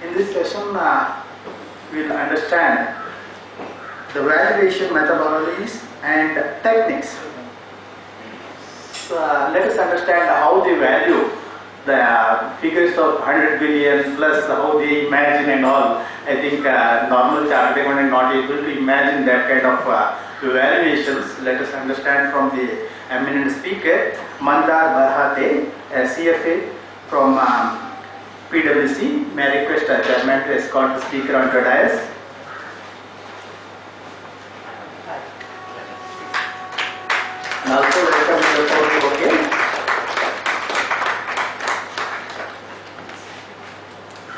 In this session, we'll understand the valuation methodologies and techniques. So, let us understand how they value the figures of 100 billion plus how they imagine and all. I think normal chartered accountant not able to imagine that kind of valuations. Let us understand from the eminent speaker, Mandar Barhate, a CFA from PwC. May I request our chairman to escort the speaker onto the dais. And also welcome to the forum, okay?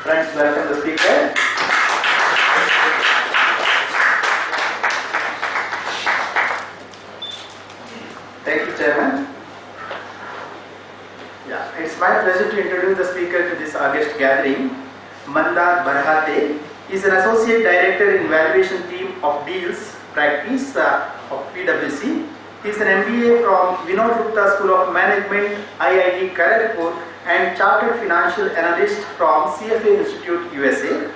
Friends, welcome the speaker. Thank you, Chairman. Yeah, it's my pleasure to introduce the speaker to this August gathering. Mandar Barhate is an associate director in valuation team of deals practice of PwC. He is an MBA from Vinod Gupta School of Management, IIT Kharagpur, and chartered financial analyst from CFA Institute, USA.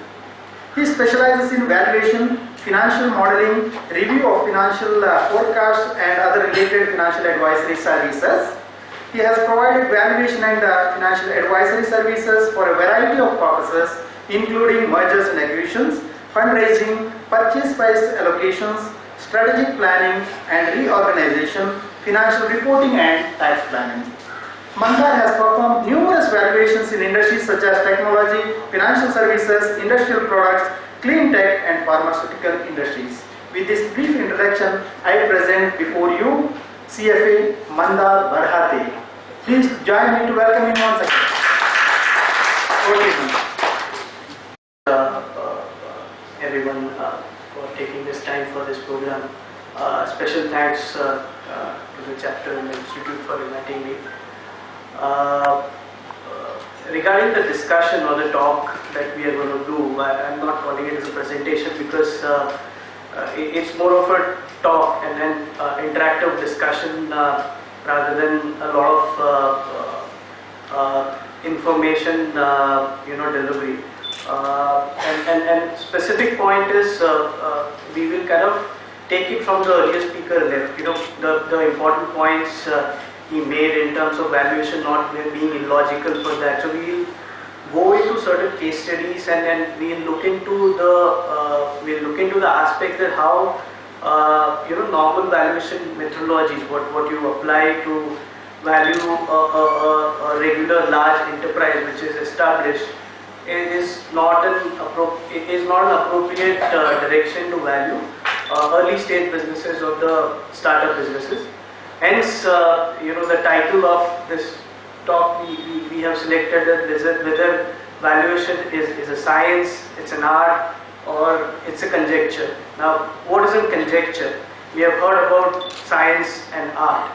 He specializes in valuation, financial modeling, review of financial forecasts and other related financial advisory services. He has provided valuation and financial advisory services for a variety of purposes, including mergers and acquisitions, fundraising, purchase price allocations, strategic planning and reorganization, financial reporting and tax planning. Mandar has performed numerous valuations in industries such as technology, financial services, industrial products, clean tech and pharmaceutical industries. With this brief introduction, I present before you CFA Mandar Barhate. Please join me to welcome him once again. Everyone for taking this time for this program. Special thanks to the chapter and the institute for inviting me. Regarding the discussion or the talk that we are going to do, I'm not calling it as a presentation because it's more of a talk and then interactive discussion rather than a lot of information delivery. And specific point is we will kind of take it from the earlier speaker left. The important points he made in terms of valuation not being illogical for that. So we will go into certain case studies and then we will look into the aspect that how normal valuation methodologies, what you apply to value a regular large enterprise which is established is not an appropriate direction to value early stage businesses or the startup businesses. Hence, the title of this talk we have selected that whether valuation is a science, it's an art, or it's a conjecture. Now, what is a conjecture? We have heard about science and art.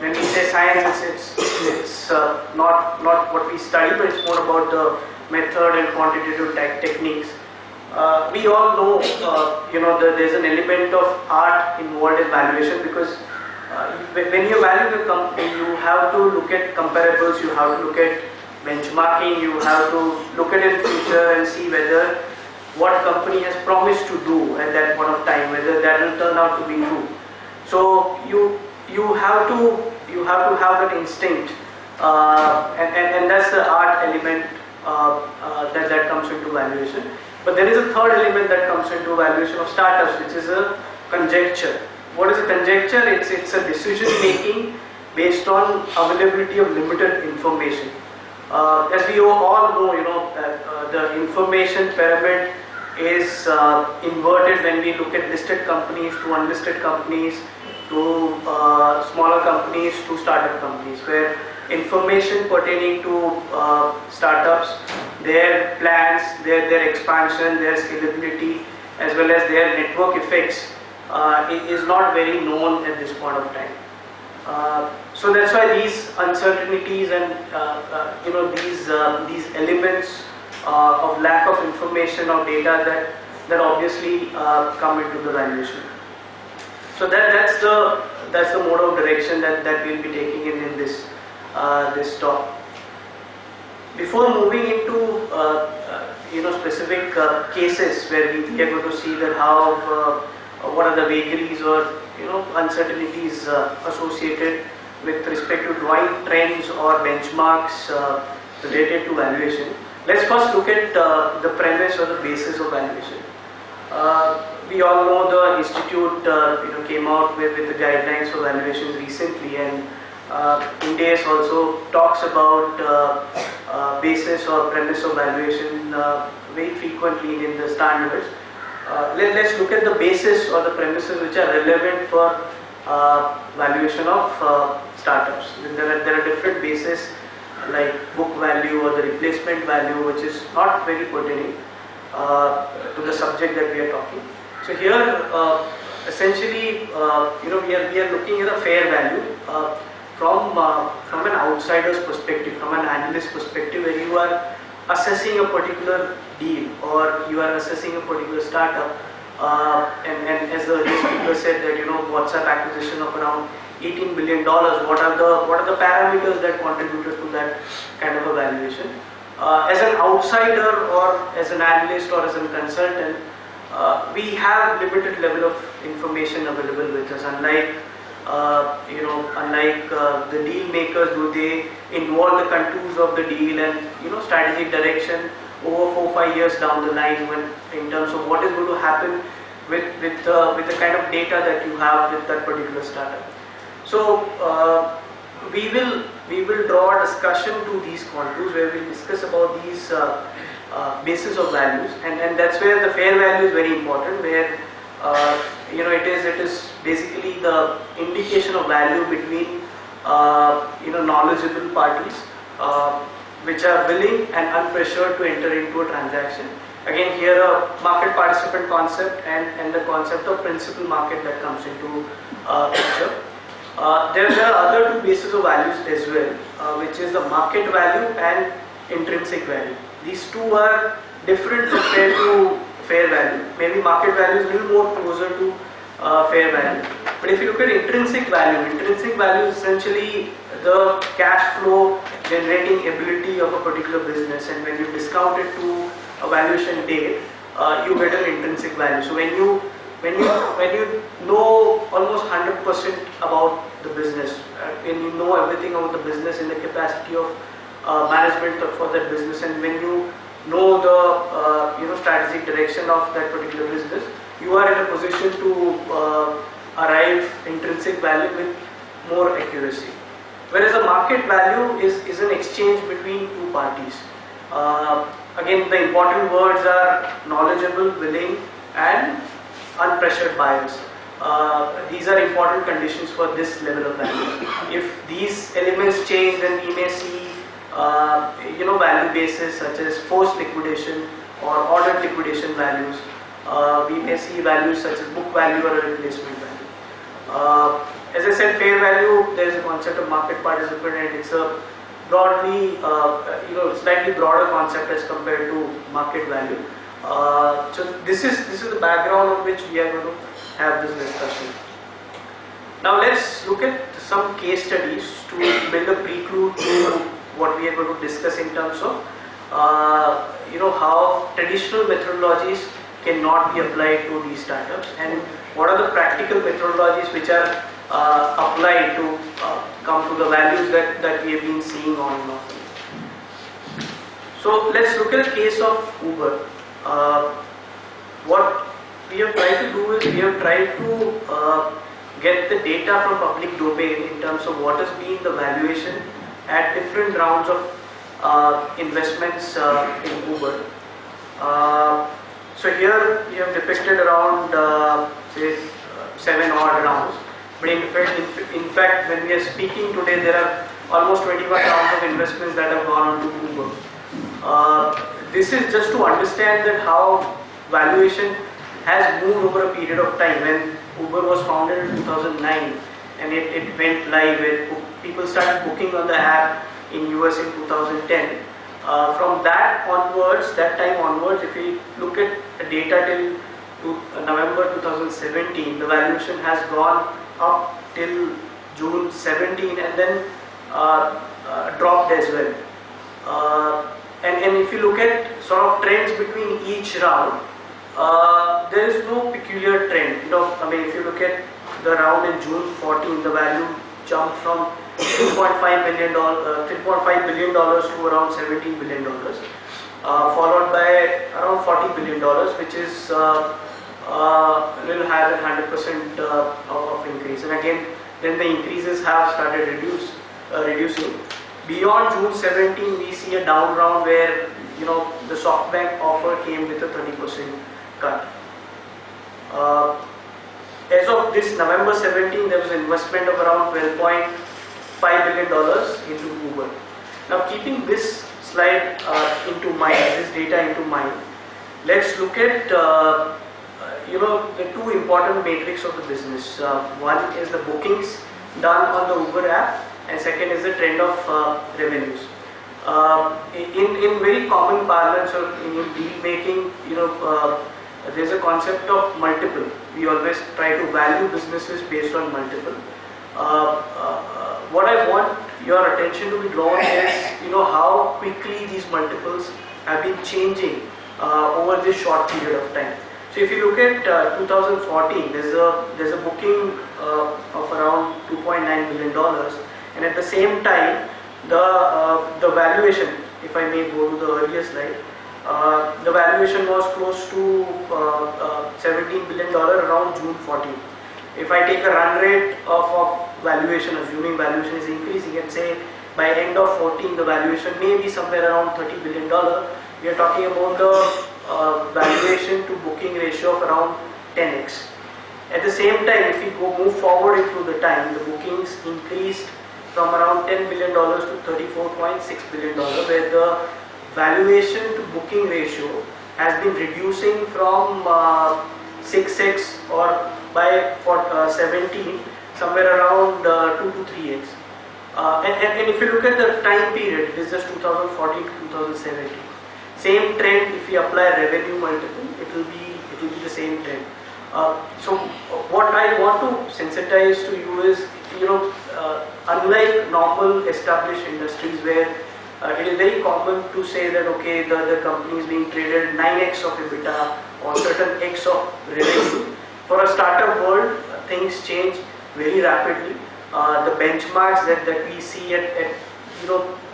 When we say science, it's not what we study, but it's more about the method and quantitative techniques. We all know, there's an element of art involved in valuation because when you value a company, you have to look at comparables, you have to look at benchmarking, you have to look at it future and see whether what company has promised to do at that point of time, whether that will turn out to be true. So you have to have that instinct, and that's the art element that comes into valuation. But there is a third element that comes into valuation of startups, which is a conjecture. What is a conjecture? It's a decision making based on availability of limited information. As we all know, the information pyramid is inverted when we look at listed companies to unlisted companies to smaller companies to startup companies, where information pertaining to startups, their plans, their expansion, their scalability, as well as their network effects is not very known at this point of time. So that's why these uncertainties and these elements of lack of information or data that obviously come into the valuation. So that's the mode of direction that we'll be taking in this talk. Before moving into specific cases where we are going to see that how what are the vagaries or uncertainties associated with respect to drawing trends or benchmarks related to valuation. Let's first look at the premise or the basis of valuation. We all know the institute came out with the guidelines for valuations recently, and India also talks about basis or premise of valuation very frequently in the standards. Let's look at the basis or the premises which are relevant for valuation of startups. There are different bases like book value or the replacement value, which is not very pertaining to the subject that we are talking. So here, essentially, we are looking at a fair value from an outsider's perspective, from an analyst perspective, where you are assessing a particular deal or you are assessing a particular startup. And as the earlier speaker said that WhatsApp acquisition of around $18 billion, what are the parameters that contributed to that kind of a valuation? As an outsider or as an analyst or as a consultant, we have limited level of information available with us. Unlike the deal makers, do they involve the contours of the deal and strategic direction over 4-5 years down the line, when in terms of what is going to happen with the kind of data that you have with that particular startup. So we will draw a discussion to these contours where we discuss about these basis of values, and that's where the fair value is very important, where it is basically the indication of value between knowledgeable parties which are willing and unpressured to enter into a transaction. Again, here a market participant concept and the concept of principal market that comes into picture. There are other two bases of values as well, which is the market value and intrinsic value. These two are different compared to fair value. Maybe market value is a little more closer to fair value. But if you look at intrinsic value is essentially the cash flow generating ability of a particular business, and when you discount it to a valuation date, you get an intrinsic value. So when you know almost 100% about the business, when you know everything about the business in the capacity of management for that business, and when you know the strategic direction of that particular business, you are in a position to arrive intrinsic value with more accuracy. Whereas a market value is an exchange between two parties. Again, the important words are knowledgeable, willing, and unpressured buyers. These are important conditions for this level of value. If these elements change, then we may see value bases such as forced liquidation or ordered liquidation values. We may see values such as book value or a replacement value. As I said, fair value, there is a concept of market participant, and it's a broadly, slightly broader concept as compared to market value. So this is the background on which we are going to have this discussion. Now let's look at some case studies to build a prelude to what we are going to discuss in terms of how traditional methodologies cannot be applied to these startups, and what are the practical methodologies which are applied to come to the values that we have been seeing on and off. So let's look at the case of Uber. What we have tried to do is we have tried to get the data from public domain in terms of what has been the valuation at different rounds of investments in Uber. So here we have depicted around say 7 odd rounds. But in fact, when we are speaking today, there are almost 21 rounds of investments that have gone on to Uber. This is just to understand that how valuation has moved over a period of time. When Uber was founded in 2009 and it went live, people started booking on the app in US in 2010. From that time onwards, if we look at the data till November 2017, the valuation has gone up till June 17 and then dropped as well. And if you look at sort of trends between each round, there is no peculiar trend. I mean, if you look at the round in June 14, the value jumped from $3.5 billion to around $17 billion, followed by around $40 billion, which is a little higher than 100% of increase. And again, then the increases have started reducing. Beyond June 17, we see a down round where the SoftBank offer came with a 30% cut. As of this November 17, there was an investment of around $12.5 billion into Uber. Now, keeping this slide into mind, this data into mind, let's look at the two important metrics of the business. One is the bookings done on the Uber app, and second is the trend of revenues. In very common parlance or in deal making, there's a concept of multiple. We always try to value businesses based on multiple. What I want your attention to be drawn is, how quickly these multiples have been changing over this short period of time. So if you look at 2014, there's a booking of around $2.9 billion, and at the same time, the valuation, if I may go to the earlier slide, the valuation was close to $17 billion around June 14. If I take a run rate of valuation, assuming valuation is increasing, and say by end of 14 the valuation may be somewhere around $30 billion, we are talking about the valuation to booking ratio of around 10x. At the same time, if we move forward into the time, the bookings increased from around $10 billion to $34.6 billion, where the valuation to booking ratio has been reducing from 6x or by 17 somewhere around 2 to 3x. And if you look at the time period, it is just 2014 to 2017. Same trend. If we apply revenue multiple, it will be the same trend. So what I want to sensitize to you is, unlike normal established industries where it is very common to say that okay, the company is being traded 9x of EBITDA or certain x of revenue. For a startup world, things change very rapidly. The benchmarks that we see at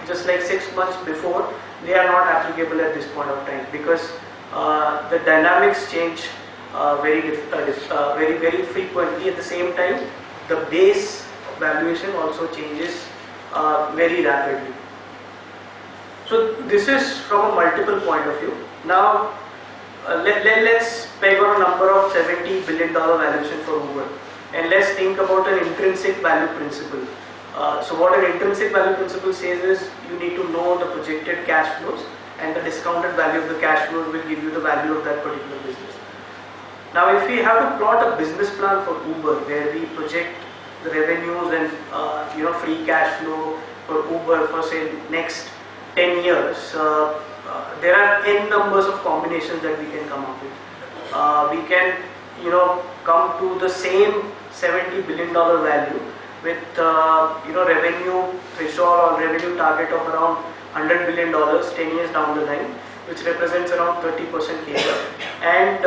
just like 6 months before, they are not applicable at this point of time, because the dynamics change very frequently. At the same time, the base valuation also changes very rapidly. So this is from a multiple point of view. Now let's peg on a number of $70 billion valuation for Uber, and let's think about an intrinsic value principle. So what an intrinsic value principle says is, you need to know the projected cash flows, and the discounted value of the cash flows will give you the value of that particular business. Now if we have to plot a business plan for Uber where we project the revenues and free cash flow for Uber for say next 10 years, there are n numbers of combinations that we can come up with. We can come to the same $70 billion value with revenue threshold or revenue target of around $100 billion 10 years down the line, which represents around 30% CAGR, and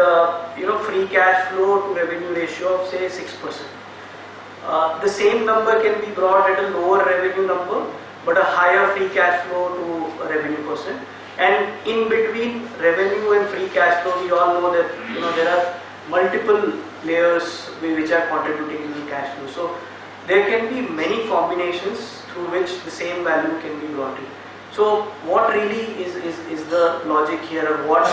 free cash flow to revenue ratio of say 6%. The same number can be brought at a lower revenue number but a higher free cash flow to revenue percent, and in between revenue and free cash flow, we all know that there are multiple layers which are contributing to the cash flow. So there can be many combinations through which the same value can be brought in. So what really is the logic here, or what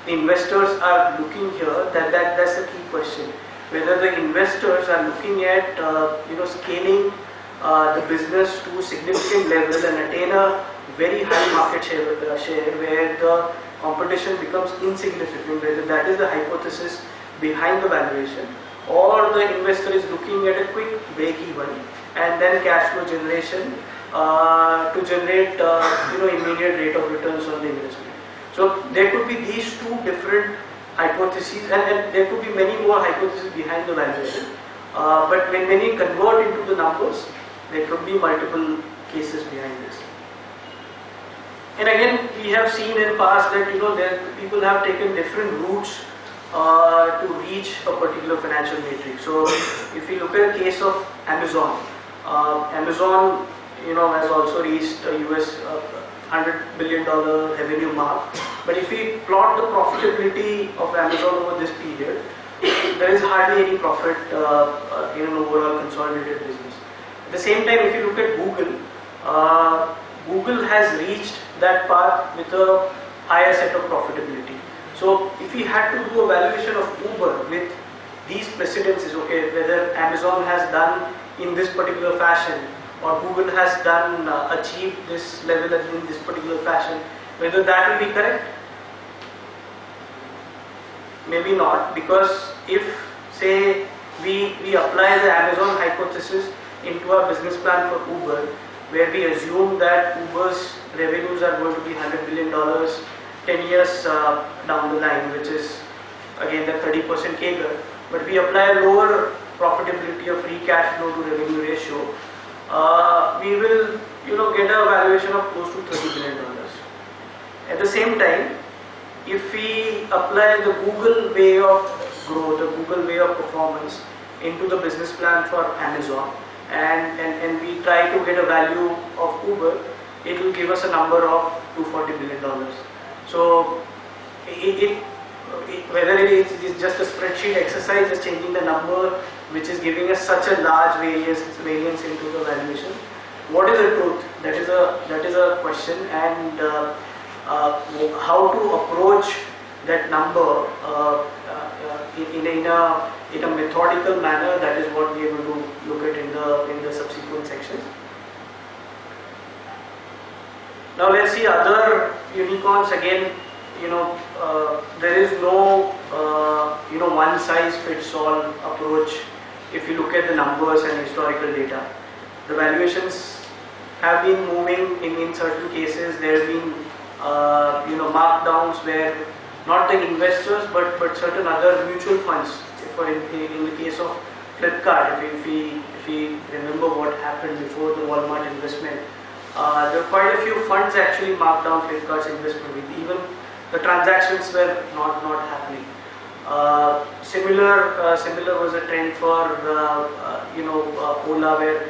the investors are looking here, that's the key question. Whether the investors are looking at scaling the business to significant level and attain a very high market share where the competition becomes insignificant, whether that is the hypothesis behind the valuation, or the investor is looking at a quick break even and then cash flow generation to generate immediate rate of returns on the investment. So there could be these two different hypotheses, and there could be many more hypotheses behind the valuation, but when you convert into the numbers, there could be multiple cases behind this. And again, we have seen in past that that people have taken different routes to reach a particular financial metric. So if you look at the case of Amazon, Amazon has also reached a US $100 billion revenue mark. But if we plot the profitability of Amazon over this period, there is hardly any profit in an overall consolidated business. At the same time, if you look at Google, Google has reached that path with a higher set of profitability. So if we had to do a valuation of Uber with these precedences, okay, whether Amazon has done in this particular fashion or Google has done achieved this level in this particular fashion, whether that will be correct? Maybe not, because if say we apply the Amazon hypothesis into our business plan for Uber, where we assume that Uber's revenues are going to be $100 billion 10 years down the line, which is again the 30% CAGR, but we apply a lower profitability of free cash flow to revenue ratio, we will get a valuation of close to $30 billion. At the same time, if we apply the Google way of growth, the Google way of performance into the business plan for Amazon, and we try to get a value of Uber, it will give us a number of $240 billion. So whether it is just a spreadsheet exercise, just changing the number, which is giving us such a large variance into the valuation. What is the truth? That is a question, and how to approach that number in a methodical manner. That is what we are going to look at in the subsequent sections. Now let's see other unicorns. Again, there is no one size fits all approach. If you look at the numbers and historical data, the valuations have been moving in certain cases. There have been markdowns where not the investors but certain other mutual funds. In the case of Flipkart, if we remember what happened before the Walmart investment, there were quite a few funds actually marked down Flipkart's investment. Even the transactions were not happening. Similar was a trend for Ola, where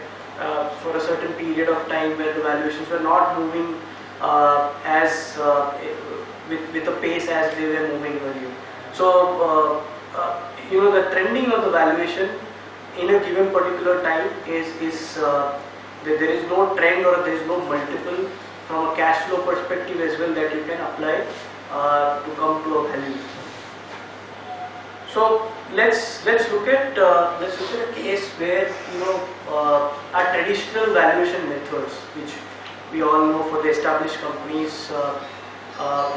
for a certain period of time where the valuations were not moving with the pace as they were moving earlier. So the trending of the valuation in a given particular time is there is no trend or there is no multiple from a cash flow perspective as well that you can apply to come to a value. So let's look at a case where our traditional valuation methods, which we all know for the established companies,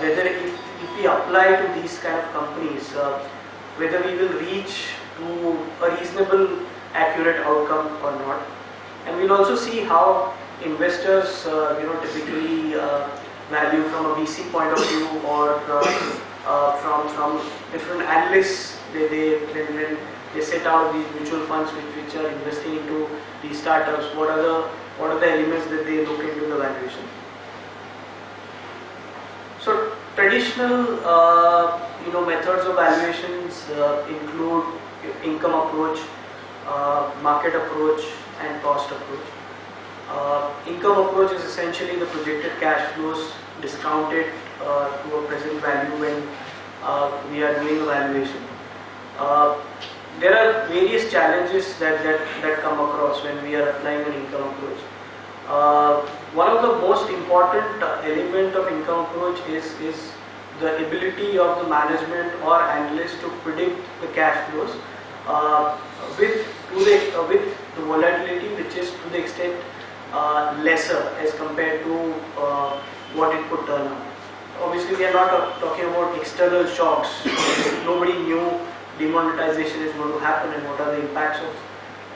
whether if we apply to these kind of companies, whether we will reach to a reasonable accurate outcome or not. And we'll also see how investors typically value from a VC point of view, or from different analysts. When they set out these mutual funds which are investing into these startups, what are the elements that they look into the valuation. So traditional methods of valuations include income approach, market approach, and cost approach. Income approach is essentially the projected cash flows discounted to a present value when we are doing a valuation. There are various challenges that come across when we are applying an income approach. One of the most important element of income approach is the ability of the management or analyst to predict the cash flows with the volatility which is to the extent lesser as compared to what it could turn out. Obviously, we are not talking about external shocks. Nobody knew demonetization is going to happen and what are the impacts of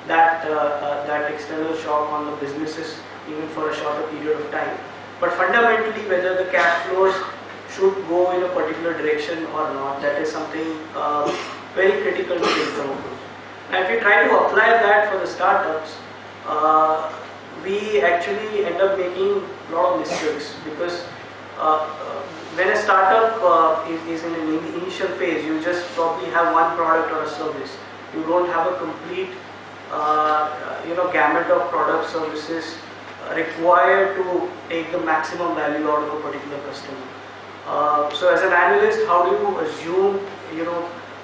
that external shock on the businesses even for a shorter period of time. But fundamentally, whether the cash flows should go in a particular direction or not, that is something very critical to income approach. Now, if we try to apply that for the startups, we actually end up making a lot of mistakes, because when a startup is in an initial phase, you just probably have one product or a service. You don't have a complete gamut of product services required to take the maximum value out of a particular customer. So as an analyst, how do you assume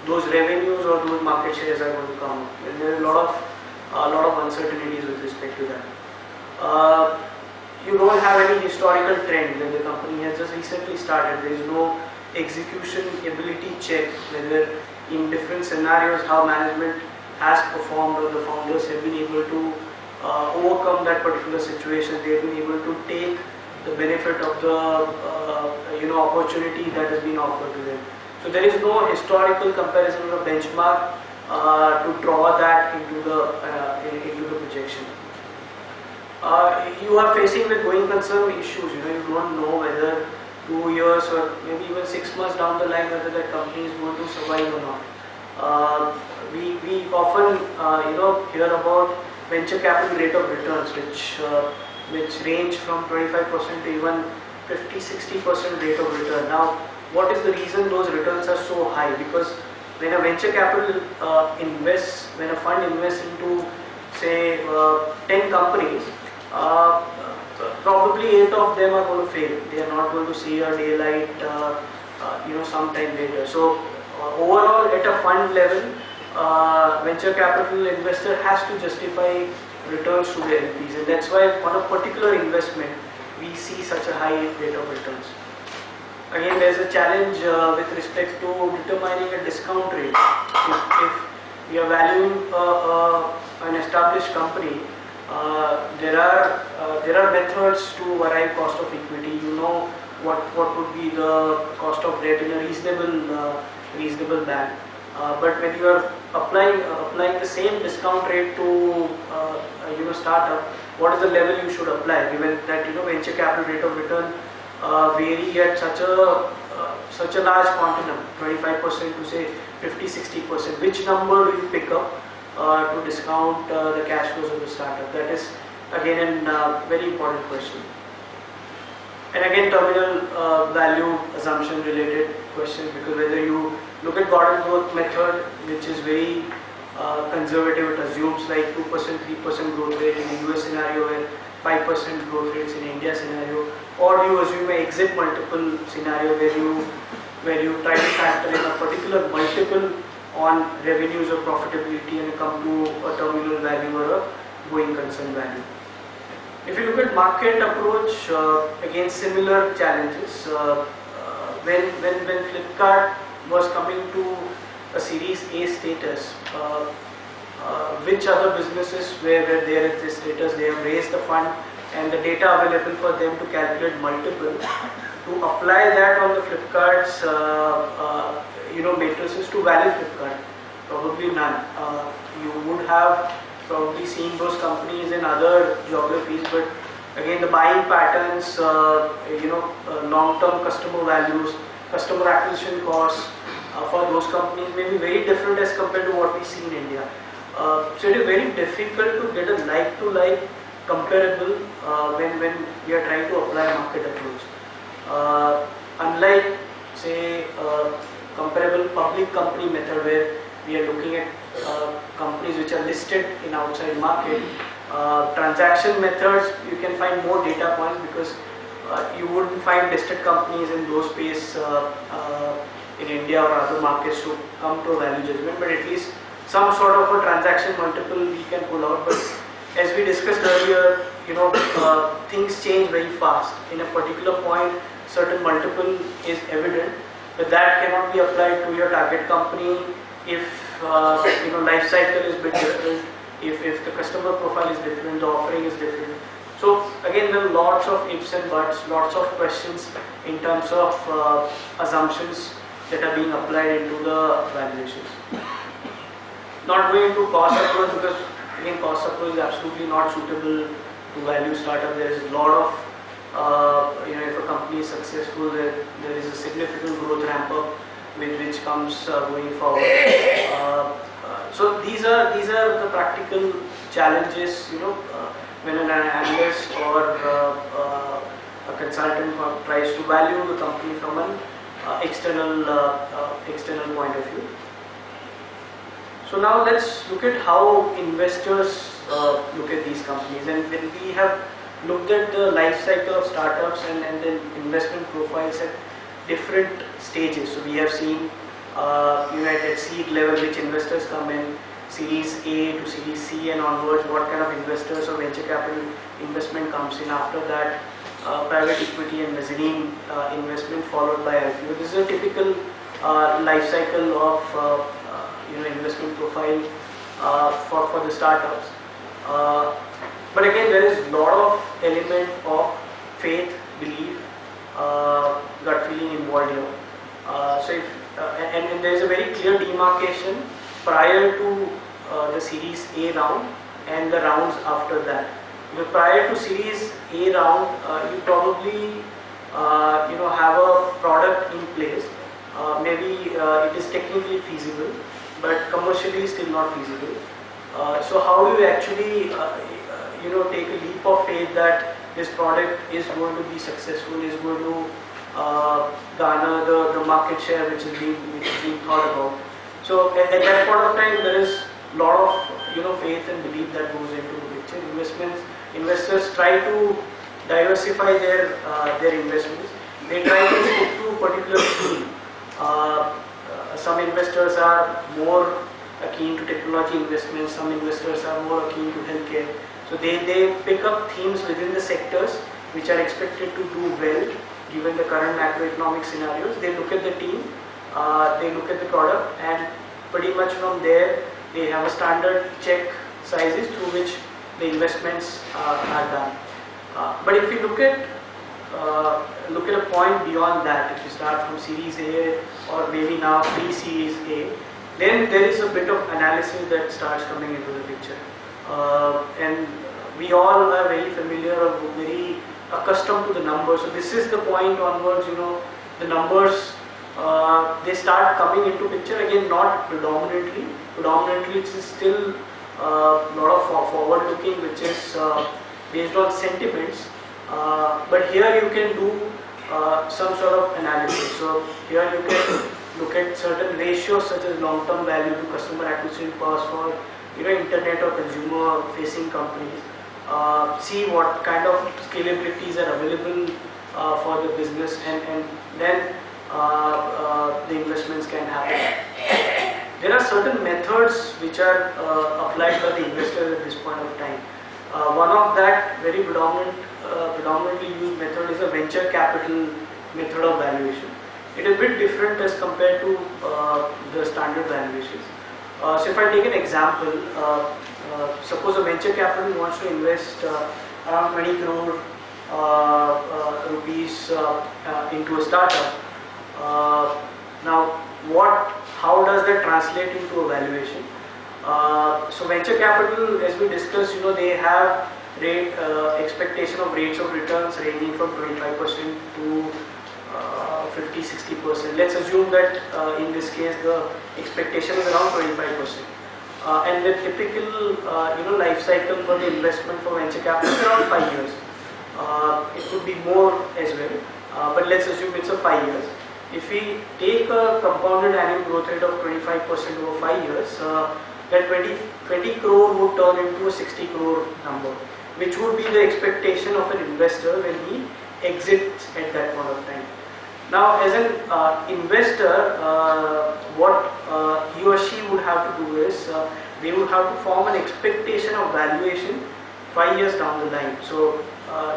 those revenues or those market shares are going to come? And there are a lot of uncertainties with respect to that. You don't have any historical trend when the company has just recently started. There is no execution ability check whether in different scenarios how management has performed or the founders have been able to overcome that particular situation. They have been able to take the benefit of the opportunity that has been offered to them. So there is no historical comparison or benchmark to draw that into the projection. You are facing with going concern issues. You don't know whether 2 years or maybe even 6 months down the line whether that company is going to survive or not. We often hear about venture capital rate of returns, which range from 25% to even 50-60% rate of return. Now, what is the reason those returns are so high? Because when a venture capital invests, when a fund invests into say 10 companies, probably 8 of them are going to fail. They are not going to see a daylight sometime later. So overall at a fund level, venture capital investor has to justify returns to their LPs, and that's why on a particular investment we see such a high rate of returns. Again, there's a challenge with respect to determining a discount rate. If we are valuing an established company, there are methods to arrive cost of equity. You know what would be the cost of debt in a reasonable band. But when you are applying the same discount rate to startup, what is the level you should apply, given that venture capital rate of return vary at such a large quantum, 25% to say 50-60%. Which number do you pick up to discount the cash flows of the startup? That is again a very important question. And again, terminal value assumption related questions, because whether you look at Gordon growth method, which is very conservative, it assumes like 2%, 3% growth rate in the US scenario and 5% growth rates in India scenario, or do you assume an exit multiple scenario where you try to factor in a particular multiple on revenues or profitability and come to a terminal value or a going concern value. If you look at market approach, again similar challenges. When Flipkart was coming to a Series A status, which other businesses were there at this status? They have raised the fund and the data available for them to calculate multiple. To apply that on the Flipkart's matrices to value Flipkart, probably none. You would have probably seen those companies in other geographies, but again the buying patterns, long-term customer values, customer acquisition costs for those companies may be very different as compared to what we see in India. So it is very difficult to get a like-to-like comparable when we are trying to apply a market approach. Unlike say comparable public company method where we are looking at companies which are listed in outside market, transaction methods you can find more data points, because you wouldn't find listed companies in those space in India or other markets to come to a value judgment, but at least some sort of a transaction multiple we can pull out. But as we discussed earlier, things change very fast. In a particular point, certain multiple is evident, but that cannot be applied to your target company if life cycle is a bit different, if the customer profile is different, the offering is different. So again, there are lots of ifs and buts, lots of questions in terms of assumptions that are being applied into the valuations. Not going into cost approach, because again cost approach is absolutely not suitable to value startup. There is a lot of if a company is successful, there is a significant growth ramp up which comes going forward. So these are the practical challenges when an analyst or a consultant tries to value the company from an external point of view. So now let's look at how investors look at these companies, and when we have looked at the life cycle of startups and then investment profiles at different stages. So we have seen at seed level which investors come in, Series A to Series C and onwards, what kind of investors or venture capital investment comes in. After that, private equity and mezzanine investment followed by IPO. This is a typical life cycle of investment profile for the startups. But again, there is a lot of element of faith, belief, gut feeling involved here. So if and there is a very clear demarcation prior to the Series A round and the rounds after that. Prior to Series A round, you probably have a product in place. Maybe it is technically feasible, but commercially still not feasible. So how do you actually take a leap of faith that this product is going to be successful, is going to garner the market share which is being thought about. So at that point of time, there is a lot of faith and belief that goes into the picture. Investors try to diversify their investments. They try to stick to a particular theme. Some investors are more keen to technology investments. Some investors are more keen to healthcare. So they pick up themes within the sectors which are expected to do well given the current macroeconomic scenarios. They look at the team, they look at the product, and pretty much from there they have a standard check sizes through which the investments are done. But if you look at a point beyond that, if you start from Series A or maybe now pre-Series A, then there is a bit of analysis that starts coming into the picture. And we all are very familiar or very accustomed to the numbers. So this is the point onwards, the numbers, they start coming into picture. Again, not predominantly. Predominantly it is still a lot of forward looking, which is based on sentiments. But here you can do some sort of analysis. So here you can look at certain ratios such as long-term value to customer acquisition cost for internet or consumer facing companies. See what kind of scalabilities are available for the business, and then the investments can happen. There are certain methods which are applied by the investors at this point of time. One of that very predominantly used method is a venture capital method of valuation. It is a bit different as compared to the standard valuations. So if I take an example, suppose a venture capital wants to invest around 20 crore rupees into a startup. Now, how does that translate into a valuation? So venture capital, as we discussed, they have expectation of rates of returns ranging from 25% to 50-60%. Let's assume that in this case the expectation is around 25%. And the typical life cycle for the investment for venture capital is around 5 years. It could be more as well, but let's assume it's a 5 years. If we take a compounded annual growth rate of 25% over 5 years, that 20 crore would turn into a 60 crore number, which would be the expectation of an investor when he exits at that point of time. Now, as an investor, what he or she would have to do is they would have to form an expectation of valuation 5 years down the line. So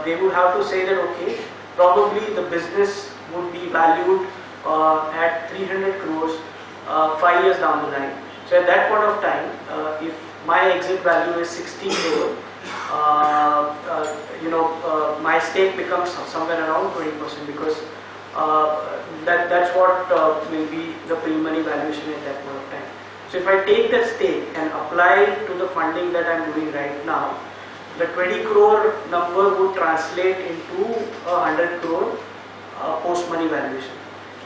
they would have to say that okay, probably the business would be valued at 300 crores 5 years down the line. So at that point of time, if my exit value is 60 crore, my stake becomes somewhere around 20% because that's what will be the pre-money valuation at that point of time. So if I take that stake and apply to the funding that I'm doing right now, the 20 crore number would translate into a 100 crore post-money valuation.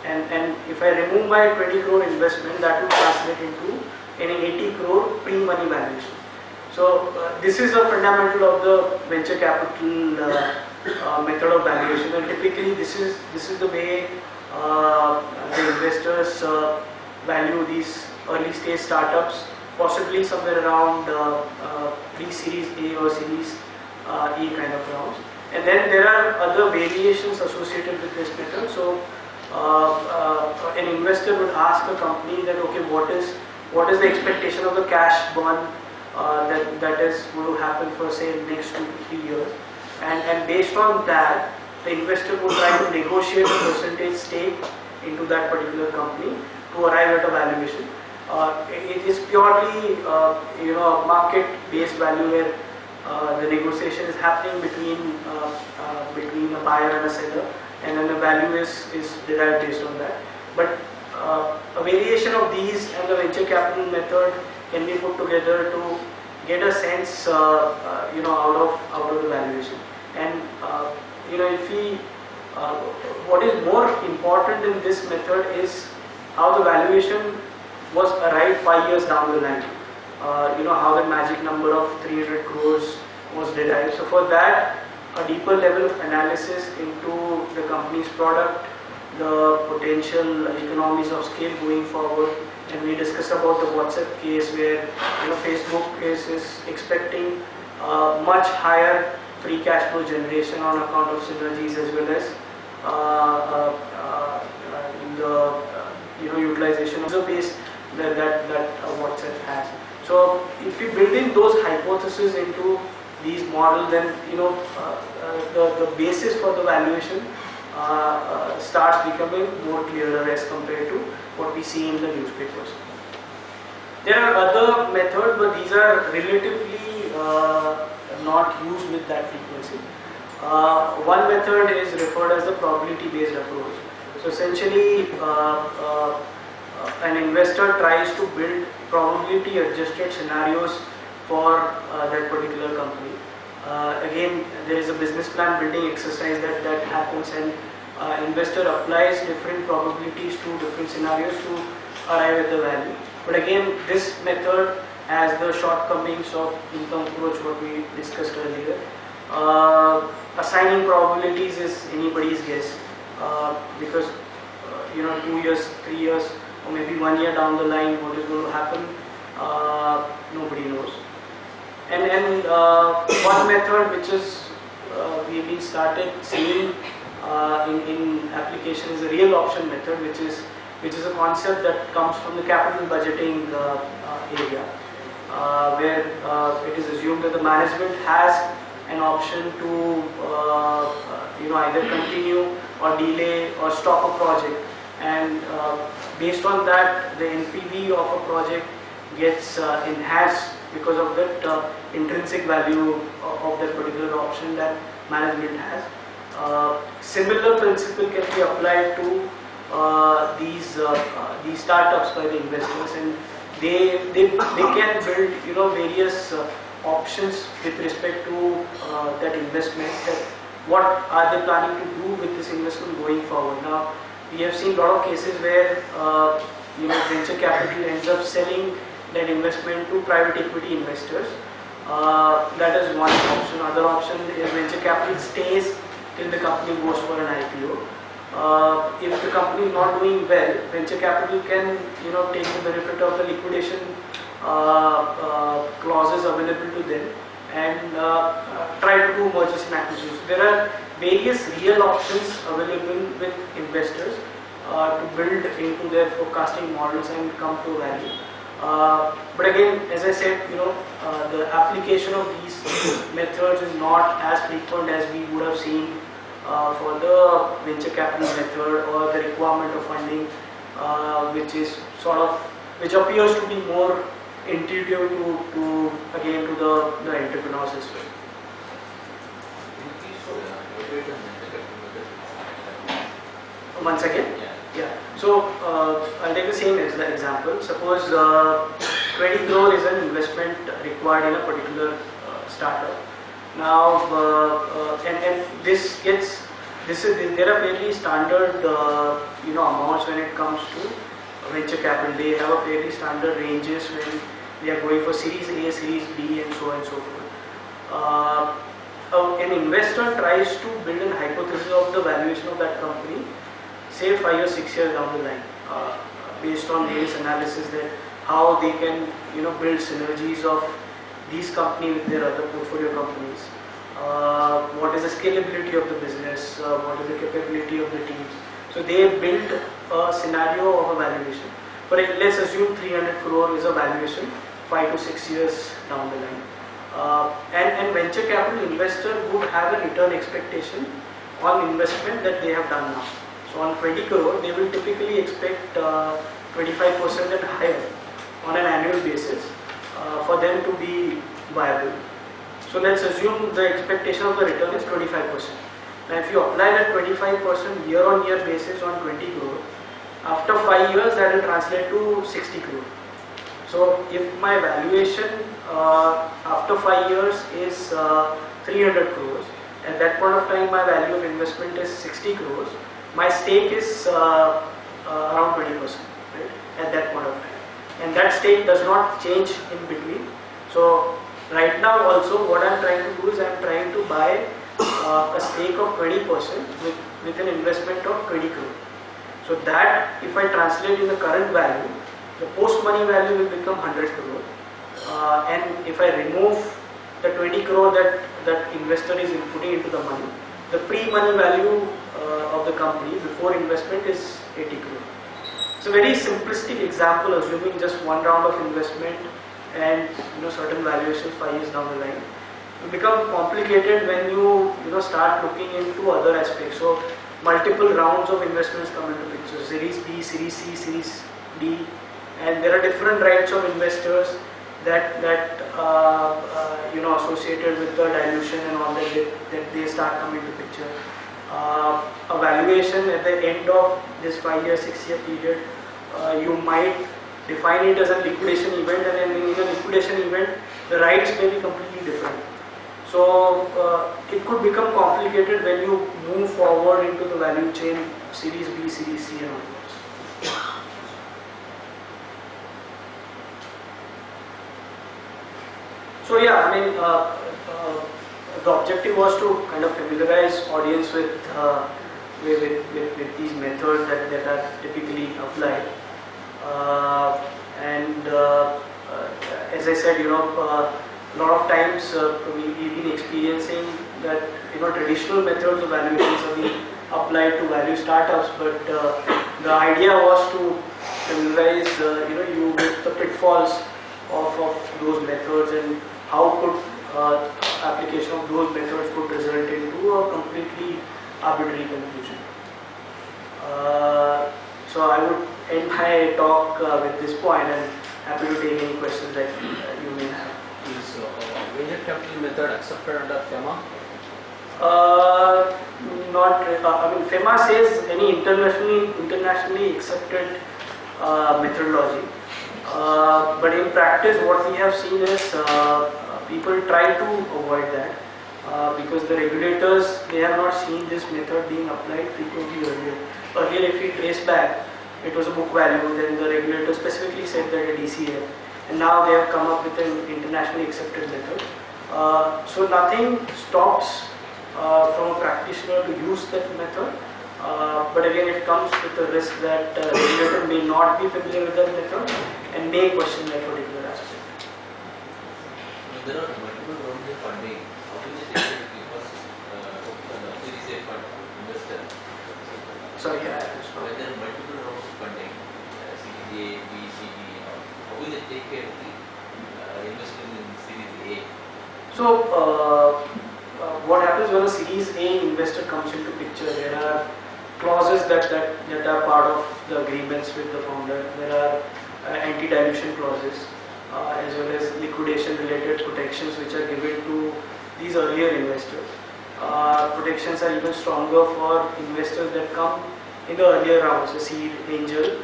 And if I remove my 20 crore investment, that would translate into an 80 crore pre-money valuation. So this is a fundamental of the venture capital method of valuation, and typically this is the way the investors value these early stage startups, possibly somewhere around pre-series A or series E kind of rounds. And then there are other variations associated with this method. So an investor would ask a company that, okay, what is the expectation of the cash burn that is going to happen for, say, next 2 to 3 years, and based on that, the investor would try to negotiate a percentage stake into that particular company to arrive at a valuation. It is purely a market-based value where the negotiation is happening between a buyer and a seller, and then the value is derived based on that. But a variation of these and the venture capital method can be put together to get a sense out of the valuation. And if we what is more important in this method is how the valuation was arrived 5 years down the line. How the magic number of 300 crores was derived. So for that, a deeper level of analysis into the company's product, the potential economies of scale going forward, and we discuss about the WhatsApp case where Facebook is expecting much higher free cash flow generation on account of synergies as well as the utilization of the base that WhatsApp has. So if you build in those hypotheses into these models, then the basis for the valuation starts becoming more clearer as compared to what we see in the newspapers. There are other methods, but these are relatively not used with that frequency. One method is referred as the probability-based approach. So essentially, an investor tries to build probability-adjusted scenarios for that particular company. Again, there is a business plan building exercise that happens, and investor applies different probabilities to different scenarios to arrive at the value. But again, this method has the shortcomings of income approach, what we discussed earlier. Assigning probabilities is anybody's guess, because 2 years, 3 years, or maybe 1 year down the line, what is going to happen, nobody knows. And one method which is we've been started seeing in application is the real option method, which is a concept that comes from the capital budgeting area, where it is assumed that the management has an option to either continue or delay or stop a project, and based on that, the NPV of a project gets enhanced because of that intrinsic value of that particular option that management has. Similar principle can be applied to these startups by the investors, and they can build various options with respect to that investment. That what are they planning to do with this investment going forward? Now, we have seen a lot of cases where venture capital ends up selling that investment to private equity investors. That is one option. Other option is venture capital stays till the company goes for an IPO. If the company is not doing well, venture capital can take the benefit of the liquidation clauses available to them and try to do mergers and acquisitions. There are various real options available with investors to build into their forecasting models and come to value. But again, as I said, the application of these methods is not as frequent as we would have seen for the venture capital method or the requirement of funding, which appears to be more intuitive to the entrepreneurs as well. Once again? Yeah. So I'll take the same example. Suppose 20 crore is an investment required in a particular startup. Now, and there are fairly standard amounts when it comes to venture capital. They have a fairly standard ranges when they are going for Series A, Series B, and so on and so forth. an investor tries to build an hypothesis of the valuation of that company, say 5 or 6 years down the line, based on various analysis that how they can build synergies of these companies with their other portfolio companies. What is the scalability of the business? What is the capability of the teams? So they build a scenario of a valuation. Let's assume 300 crore is a valuation 5 to 6 years down the line. And venture capital investor would have a return expectation on investment that they have done now. So on 20 crore, they will typically expect 25% and higher on an annual basis for them to be viable. So let's assume the expectation of the return is 25%. Now if you apply that 25% year on year basis on 20 crore, after 5 years that will translate to 60 crore. So if my valuation after 5 years is 300 crores, at that point of time my value of investment is 60 crores, my stake is around 20%, right, at that point of time. And that stake does not change in between. So right now also what I am trying to do is I am trying to buy a stake of 20% with an investment of 20 crore. So that if I translate in the current value, the post money value will become 100 crore. And if I remove the 20 crore that investor is inputting into the money, the pre-money value of the company before investment is 80 crore. It's a very simplistic example, assuming just one round of investment and certain valuations 5 years down the line. It will become complicated when you start looking into other aspects. So multiple rounds of investments come into picture: Series B, Series C, Series D, and there are different rights of investors that associated with the dilution and all that they start coming to picture. A valuation at the end of this 5-year, 6-year period, you might define it as a liquidation event, and then in a liquidation event, the rights may be completely different. So it could become complicated when you move forward into the value chain, Series B, Series C, and onwards. So yeah, I mean, the objective was to kind of familiarize audience with these methods that are typically applied. As I said, a lot of times we've been experiencing that traditional methods of valuations have been applied to value startups, but the idea was to familiarize you with the pitfalls of those methods and how could application of those methods could result into a completely arbitrary conclusion. So I would end my talk with this point, and happy to take any questions that you may have. Is venture capital method accepted under FEMA? Not. I mean, FEMA says any internationally accepted methodology. But in practice, what we have seen is people try to avoid that because the regulators, they have not seen this method being applied frequently earlier. Earlier, if we trace back, it was a book value, then the regulator specifically said that a DCF, and now they have come up with an internationally accepted method. So nothing stops from a practitioner to use that method. But again, it comes with the risk that the regulator may not be familiar with that method and may question that particular aspect. There are multiple rounds of funding. How do you take it because Series A fund investor? Sorry, When there are multiple rounds of funding, Series A, B, C, D, how will they take care of the investment in Series A? So what happens when a Series A investor comes into picture? There are clauses that are part of the agreements with the founder. There are anti-dilution clauses as well as liquidation related protections which are given to these earlier investors. Protections are even stronger for investors that come in the earlier rounds, a seed angel,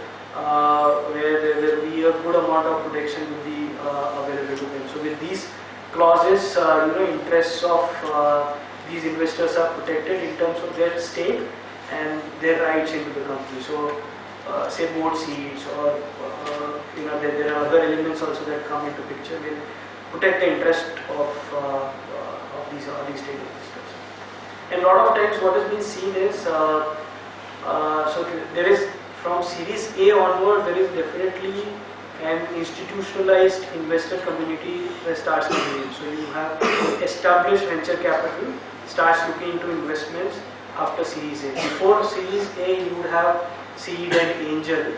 where there will be a good amount of protection will be available to them. So with these clauses, interests of these investors are protected in terms of their stake and their rights into the company. So say board seats or there are other elements also that come into picture will protect the interest of early stage investors. And a lot of times what has been seen is, there is from Series A onward, there is definitely an institutionalized investor community that starts coming in. So you have established venture capital starts looking into investments after Series A. Before Series A, you would have seed and angel,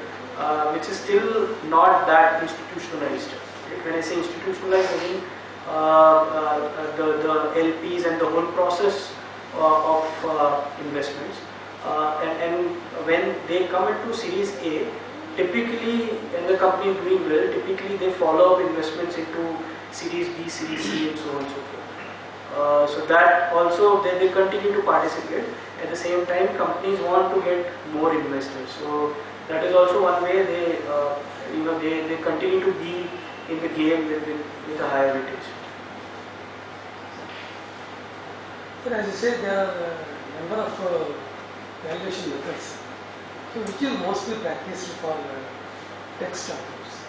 which is still not that institutionalized. Right? When I say institutionalized, I mean the LPs and the whole process of investments. And when they come into Series A, typically, when the company is doing well, typically they follow up investments into Series B, Series C, and so on and so forth. So that also they continue to participate. At the same time, companies want to get more investors. So that is also one way they continue to be in the game with a higher weightage. But as you said, there are a number of valuation methods. So which is mostly practiced for tech startups?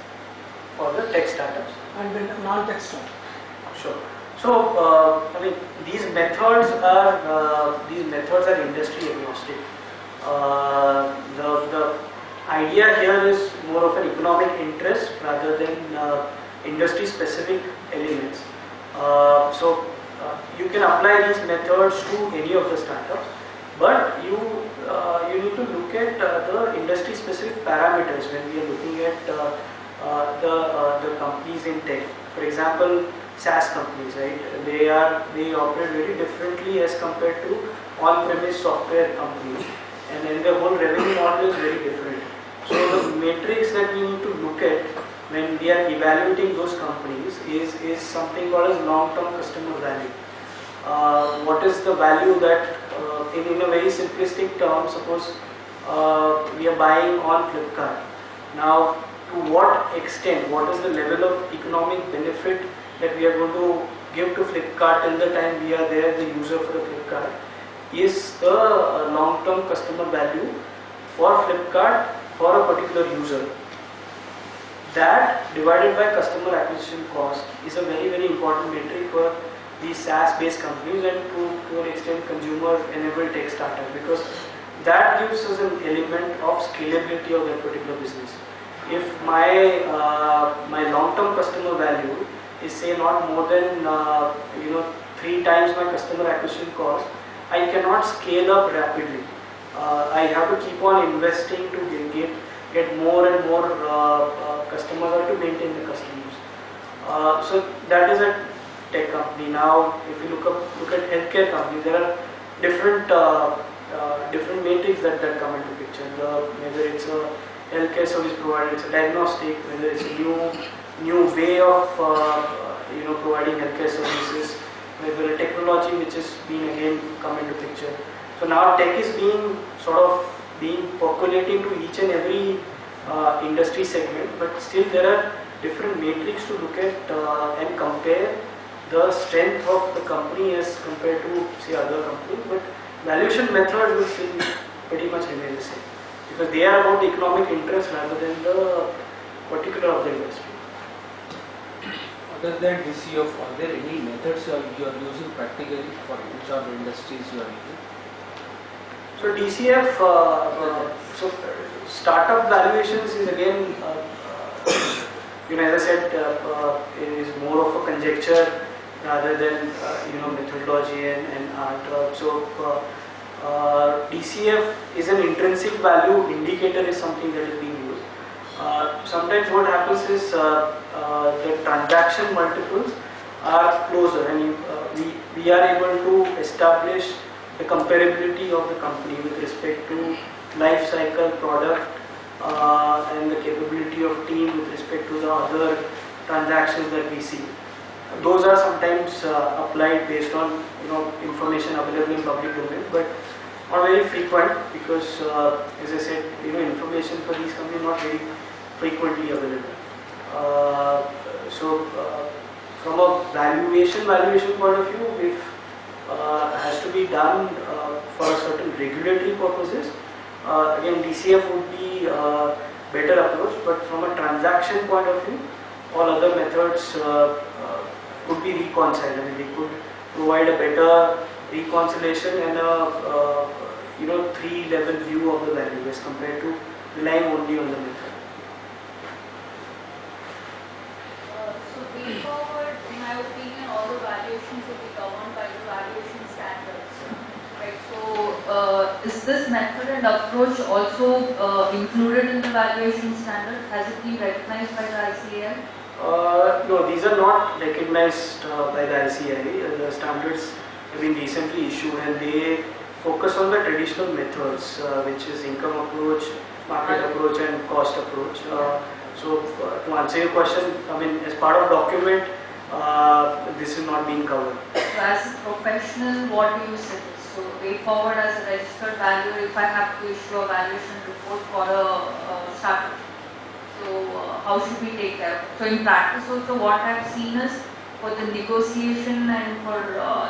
For the tech startups? And then non-tech startups? Sure. So, I mean, these methods are industry agnostic. The idea here is more of an economic interest rather than industry specific elements. You can apply these methods to any of the startups, but you need to look at the industry specific parameters when we are looking at the companies in tech. For example, SaaS companies, right? They operate very differently as compared to on-premise software companies, and then the whole revenue model is very different. So the matrix that we need to look at when we are evaluating those companies is something called as long-term customer value. What is the value that, in a very simplistic term, suppose we are buying on Flipkart. Now, to what extent, what is the level of economic benefit that we are going to give to Flipkart till the time we are there, the user for the Flipkart, is the long-term customer value for Flipkart for a particular user. That divided by customer acquisition cost is a very, very important metric for these SaaS-based companies and to an extent consumer-enabled tech startup, because that gives us an element of scalability of that particular business. If my long-term customer value is say not more than 3 times my customer acquisition cost, I cannot scale up rapidly. I have to keep on investing to get more and more customers or to maintain the customers. So that is a tech company. Now, if you look at healthcare companies, there are different matrix that come into picture. Whether it's a healthcare service provider, it's a diagnostic, whether it's a new way of providing healthcare services, whether a technology which is being again come into picture. So now tech is being percolating to each and every industry segment, but still there are different matrix to look at and compare the strength of the company as compared to say other companies. But valuation method will still pretty much remain the same, because they are about the economic interest rather than the particular of the industry. Other than DCF, are there any methods you are using practically for which are the industries you are using? So DCF, so startup valuations is again, as I said, is more of a conjecture rather than methodology and art. DCF is an intrinsic value indicator, is something that is being used. Sometimes what happens is the transaction multiples are closer, and we are able to establish the comparability of the company with respect to life cycle, product, and the capability of team with respect to the other transactions that we see. Those are sometimes applied based on information available in public domain, but not very frequent, because as I said, information for these companies not very frequently available. From a valuation point of view, if has to be done for certain regulatory purposes, again DCF would be a better approach, but from a transaction point of view, all other methods could be reconciled. I mean, provide a better reconciliation and a 3-level view of the value as compared to relying only on the method. So going forward, in my opinion, all the valuations will be governed by the valuation standards. Right. So is this method and approach also included in the valuation standard? Has it been recognized by the ICAI? No, these are not recognized by the ICAI. The standards have been recently issued and they focus on the traditional methods, which is income approach, market approach and cost approach. So to answer your question, I mean, as part of document, this is not being covered. So as a professional, what do you suggest? So way forward as a registered valuer, if I have to issue a valuation report for a startup, so how should we take care of it? So in practice also what I have seen is for the negotiation and for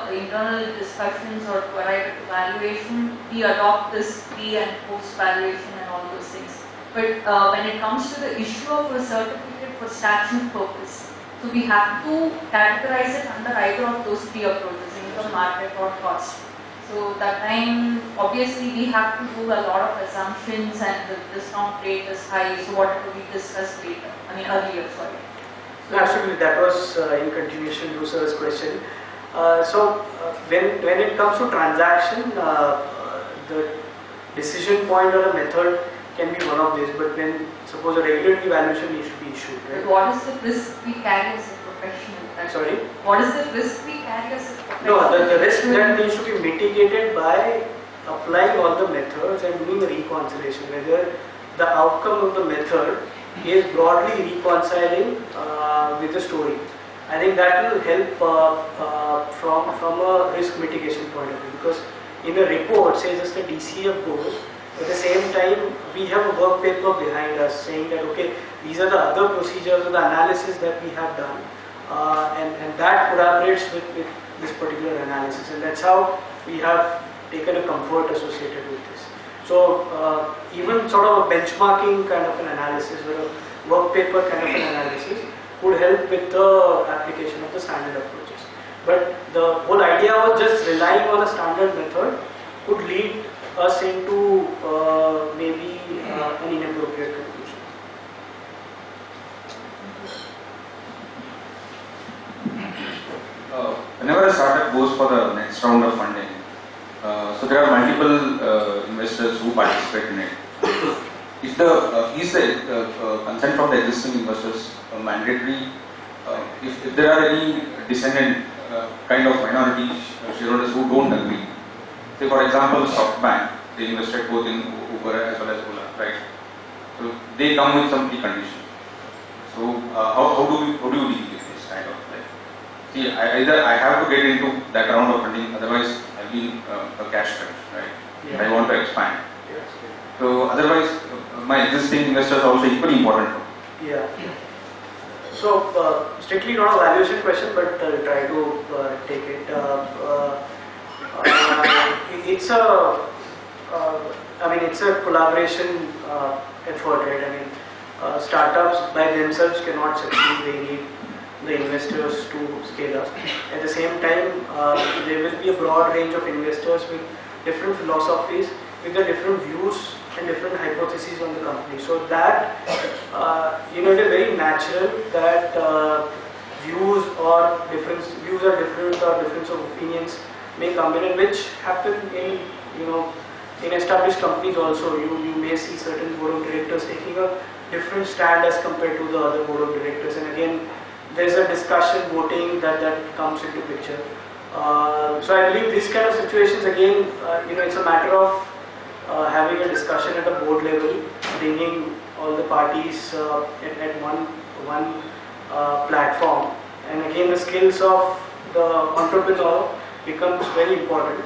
the internal discussions or to arrive at valuation, we adopt this pre and post valuation and all those things. But when it comes to the issue of a certificate for statute purpose, so we have to categorize it under either of those three approaches, income, market or cost. So that time, obviously we have to do a lot of assumptions and the discount rate is high, so whatever we discussed later, earlier, sorry. Absolutely, that was in continuation to sir's question. When it comes to transaction, the decision point or a method can be one of these, but when suppose a regulatory valuation needs to be issued, right? But what is the risk we carry as a professional? Sorry? What is the risk we carry as a professional? No, the risk that needs to be mitigated by applying all the methods and doing a reconciliation, whether the outcome of the method is broadly reconciling with the story. I think that will help from a risk mitigation point of view, because in a report, say just the DCF goes, at the same time we have a work paper behind us saying that okay, these are the other procedures or the analysis that we have done, and that collaborates with this particular analysis, and that's how we have taken a comfort associated with this. So even sort of a benchmarking kind of an analysis or a work paper kind of an analysis would help with the application of the standard approaches. But the whole idea was just relying on a standard method could lead us into maybe an inappropriate conclusion. Whenever a startup goes for the next round of funding, so there are multiple investors who participate in it. Is the consent from the existing investors mandatory? If there are any descendant kind of minority shareholders who don't agree, say for example SoftBank, they invested both in Uber as well as Ola, right? So they come with some preconditions. So how do you deal with this kind of like? See, either I have to get into that round of funding, otherwise I'll be a cash crunch, right? Yeah. I want to expand. Yes. So otherwise, my existing investors are also equally important. Yeah. So strictly not a valuation question, but I'll try to take it. It's a collaboration effort, right? I mean, startups by themselves cannot succeed. They need the investors to scale up. At the same time, there will be a broad range of investors with different philosophies, with the different views and different hypotheses on the company. So that, it is very natural that views are different or difference of opinions may come in, and which happen in in established companies also. You may see certain board of directors taking a different stand as compared to the other board of directors, and again there is a discussion, voting that comes into picture. So I believe these kind of situations, again, it's a matter of having a discussion at a board level, bringing all the parties at one platform, and again the skills of the entrepreneur becomes very important.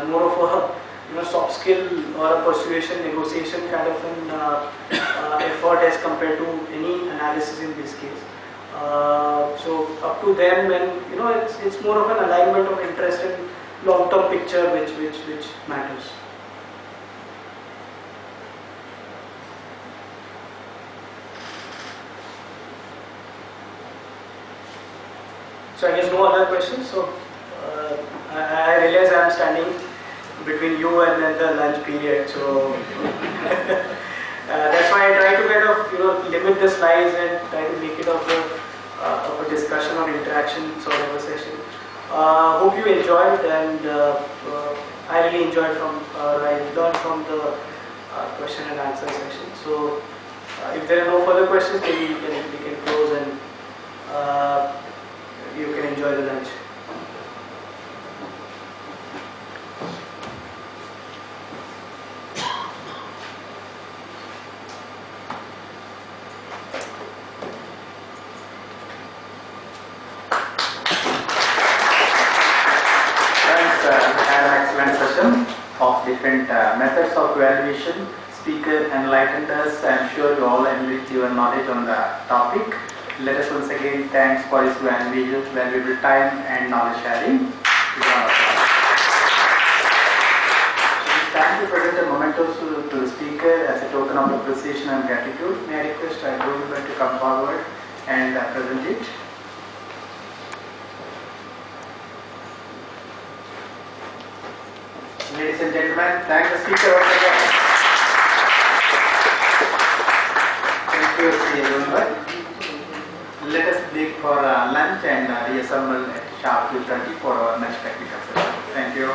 More of a soft skill or a persuasion, negotiation kind of an effort as compared to any analysis in this case. So up to them, when it's more of an alignment of interest and long-term picture which matters. So I guess no other questions. So I realize I'm standing between you and then the lunch period, so that's why I try to kind of limit the slides and try to make it of a discussion or interaction sort of a session. Hope you enjoyed, and I really enjoyed I learned from the question and answer session. So if there are no further questions, maybe we can close and you can enjoy the lunch. Of different methods of valuation. Speaker enlightened us. I am sure you all enriched your knowledge on the topic. Let us once again thanks for his valuable time and knowledge sharing. It is time to present a memento to the speaker as a token of appreciation and gratitude. May I request our group member to come forward and present it. Ladies and gentlemen, thank the speaker once again. Thank you, Sri. Let us break for lunch and reassemble at sharp 2:30 for our next technical session. Thank you.